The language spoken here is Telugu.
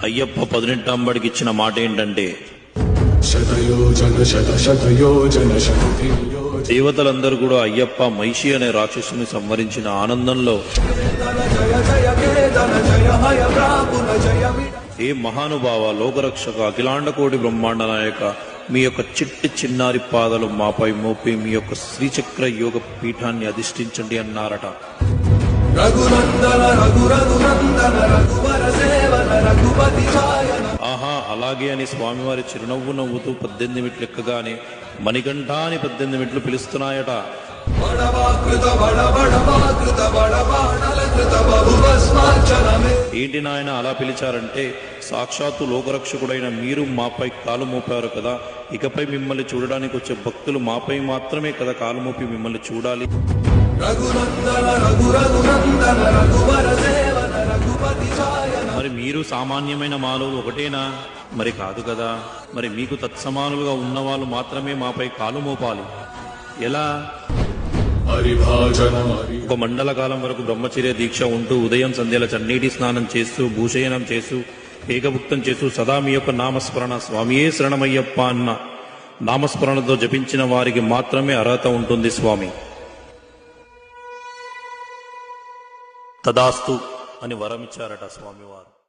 అయ్యప్ప 18 ఇచ్చిన మాట ఏంటంటే, దేవతలందరూ కూడా అయ్యప్ప మహిషి అనే రాక్షసుని సంహరించిన ఆనందంలో, ఏ మహానుభావ, లోకరక్షక, అఖిలాండ కోటి బ్రహ్మాండ నాయక, మీ యొక్క చిట్టి చిన్నారి పాదలు మాపై మోపి మీ యొక్క శ్రీచక్ర యోగ పీఠాన్ని అధిష్ఠించండి అన్నారట. ఆహా, అలాగే అని స్వామివారి చిరునవ్వు నవ్వుతూ 18 మెట్లు ఎక్కగానే మణికంఠ అని 18 మెట్లు పిలుస్తున్నాయట. ఏంటి నాయన అలా పిలిచారంటే, సాక్షాత్తు లోకరక్షకుడైన మీరు మాపై కాలు మోపారు కదా, ఇకపై మిమ్మల్ని చూడడానికి వచ్చే భక్తులు మాపై మాత్రమే కదా కాలు మోపి మిమ్మల్ని చూడాలి. మరి మీరు సామాన్యమైన మానవులు ఒకటేనా? మరి కాదు కదా. మరి మీకు తత్సమానులుగా ఉన్నవాళ్ళు మాత్రమే మాపై కాలు మోపాలి. ఎలా? ఒక మండల కాలం వరకు బ్రహ్మచర్య దీక్ష ఉంటూ ఉదయం సంధ్యల చన్నీటి స్నానం చేస్తూ భూషయనం చేస్తూ ఏకభుక్తం చేస్తూ సదా మీ యొక్క నామస్మరణ, స్వామియే శరణమయ్యప్ప అన్న నామస్మరణతో జపించిన వారికి మాత్రమే అర్హత ఉంటుంది స్వామి. తదాస్తు అని వరమిచ్చారట స్వామివారు.